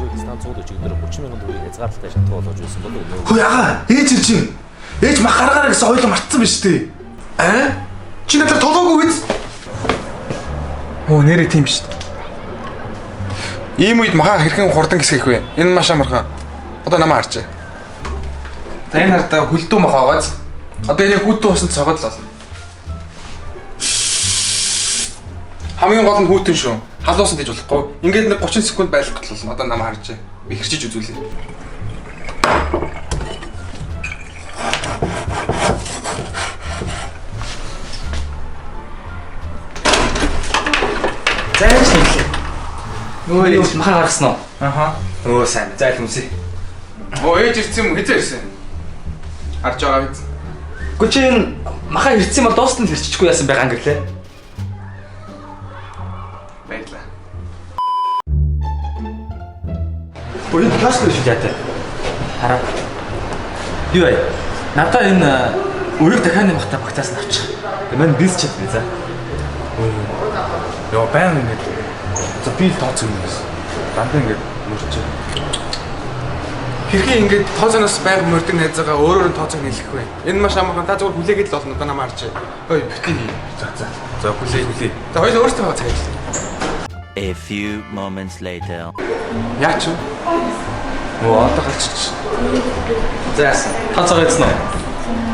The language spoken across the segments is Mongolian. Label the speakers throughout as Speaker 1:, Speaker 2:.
Speaker 1: Өөрөөр станц 140 өдөр 30 мянган төгрөгийг хязгаарлалтай шатуу болгож байсан бол өнөө.
Speaker 2: Хөөе ягаа, ээж ирж юм. Ээж мах гаргаараа гэсэн ойлоо мартсан биз дээ. Чи надад толоогүй биз? Нэрээ тийм шүү дээ. Ийм үед махаа хэрхэн хурдан гисгэх вэ? Энэ маш амархан. Одоо намаа харчаа. За энэ хартаа хөлдөө мах аваагааз. Одоо энийг хүүтэн усанд цогоод л олно. Хамгийн гол нь хүүтэн шүү. Халуусан гэж болохгүй. Ингээд нэг 30 секунд байлгах гэл болно. Одоо намаа харчаа. Би хэрчиж үзүүлээ.
Speaker 3: Зайлж хэлээ. Өөе махаа гаргасан уу?
Speaker 2: Аха.
Speaker 3: Өө сайн. Зайл хүмсээ.
Speaker 2: Ээж ирсэн юм уу? Хэзээ ирсэн? Харж байгаа биз?
Speaker 3: Гү чи махаа ирсэн бол дуустал хэрччихгүй яасан байгаа юм гэлээ.
Speaker 2: Баярлаа.
Speaker 3: Өөе класс гэж яатай. Хараа. Юу вэ? Надаа энэ өөрийг дахианы махтаа багтаас нь авчих. Манай бис чад нэ за.
Speaker 2: Яа баян ингээд. За би л тооцоо юм байна. Дандаа ингээд мөрч. Хэрхэн ингээд тооцооноос байг мөрдөг найзаагаа өөрөөр нь тооцоог нэлэх вэ? Энэ маш амархан та зүгээр хүлээгээд л болно. Одоо намаа харж. Ой битгий. За. За хүлээ. За хоёул өөртөө цаг ажиллаа.
Speaker 4: A few moments later.
Speaker 2: Яач вэ? Одоо галчиж.
Speaker 3: Заасан. Тооцоогоо эцэн үү?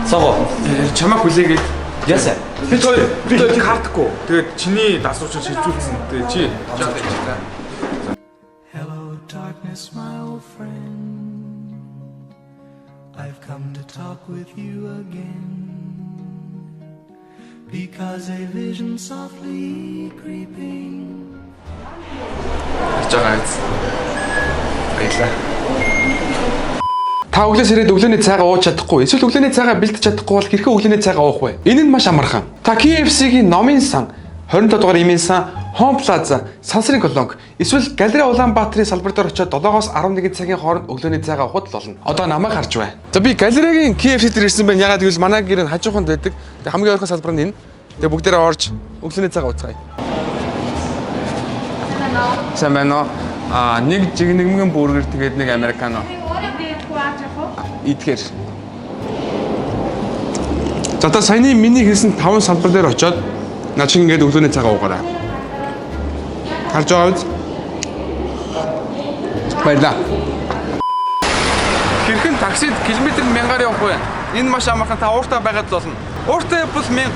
Speaker 3: Сого.
Speaker 2: Чамаа хүлээгээд
Speaker 3: яасан.
Speaker 2: бид хоёр тийг хардаггүй. Тэгээд чиний дасуучин шилжүүлсэн. Тэгээд чи
Speaker 5: Hello darkness my old friend, I've come to talk with you again, because a vision softly creeping.
Speaker 2: Баярлалаа. Та өглөөс ирээд өглөөний цайгаа ууж чадахгүй, эсвэл өглөөний цайгаа бэлдэж чадахгүй бол хэрхэн өглөөний цайгаа уух вэ? Энэ нь маш амархан. Та KFC-гийн номын сан, 27 дугаар имийн сан, Home Plaza, Сансрын колонк, эсвэл Галерей Улаанбаатарын салбар дээр очиод 7-оос 11 цагийн хооронд өглөөний цайгаа уухад л болно. Одоо намайг харж бай. За би Галерейгийн KFC дээр ирсэн байна. Ягаад гэвэл манай гэр нь хажууханд байдаг. Тэгээ хамгийн ойрхон салбар нь энэ. Тэгээ бүгдээрээ орж өглөөний цайгаа ууцгаая. Сайн байна уу? Нэг жигнэгмэн бургер тэгээд нэг американо. Идгээр. За та саяны миний хэлсэн 5 салбар дээр очиод наа чи ингээд өглөөний цагаа уугаарай. Харж байгаа биз? Баярлаа. Хэрхэн таксид километр 1000-аар явах вэ? Энэ маш амархан та ууртаа байгаад л болно. Ууртаа явбал 1000,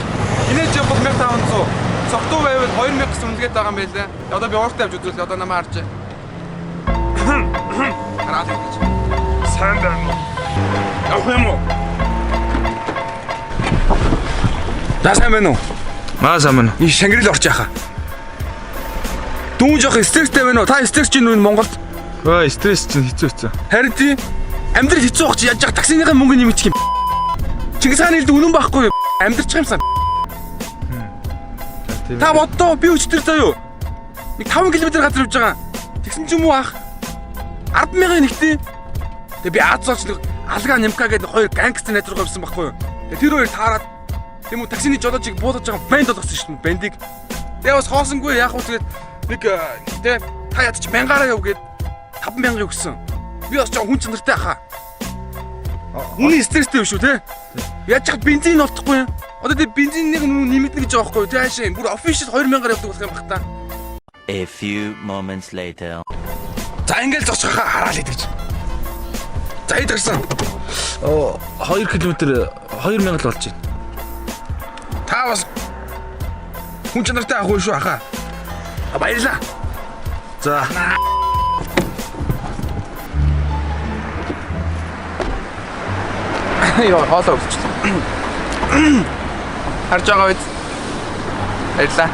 Speaker 2: инээж явбал 1500. Цогтуу байвал 2000 гэсэн үнэлгээд байгаа юм байлаа. Одоо би ууртаа явж үзүүлээ. Одоо намаа харж. Хараад гэж. Сайн байна. Явах юм уу? Сайн байна уу? Сайн байна. И Шангирал орч яхаа. Дүүн жоох стресстэй байна уу? Та стресс чинь юу Монголд? Стресс чинь хэцүү хэцүү. Харин тий амьдрал хэцүү байх чи яаж яах таксиныхаа мөнгө нэмчих юм. Чингис хааны хэлд үнэн байхгүй юу? Амьдрчих юмсан. Та боддоо би өчтөр заяа. Нэг 5 км газар явж байгаа. Тэгсэн ч юм уу ах? 100000 нэгтэй. Тэгээ би Азооч нэг алга нямка гэдэг хоёр гангстер найз руу явсан байхгүй юу? Тэгээ тэр хоёр таарад тийм үү таксины жолоожийг буудаж байгаа банд болгосон шүү дээ. Бандыг. Тэгээ бас хоосонгүй яах вэ тэгээд нэг тэ та ядч 1000-аараа яв гээд 5000 өгсөн. Би бас жоо хүн чанартай хаа. Хүний стресстэй биш үү те? Яаж ч бензин олдохгүй юм. Одоо тэг бензин нэг нэмэгдэнэ гэж байгаа байхгүй юу? Тэ хаашаа бүр official 2000-аар явдаг болох юм бах та.
Speaker 4: A few moments later.
Speaker 2: За ингээл зогсохоо хараал идэж. За хэд гарсан? 2 км 2000 л болж байна. Та бас хүн чанартай ах уу шүү ахаа. Баярлаа. За. Яа, хоолой өгч. Харж байгаа биз? Баярлаа.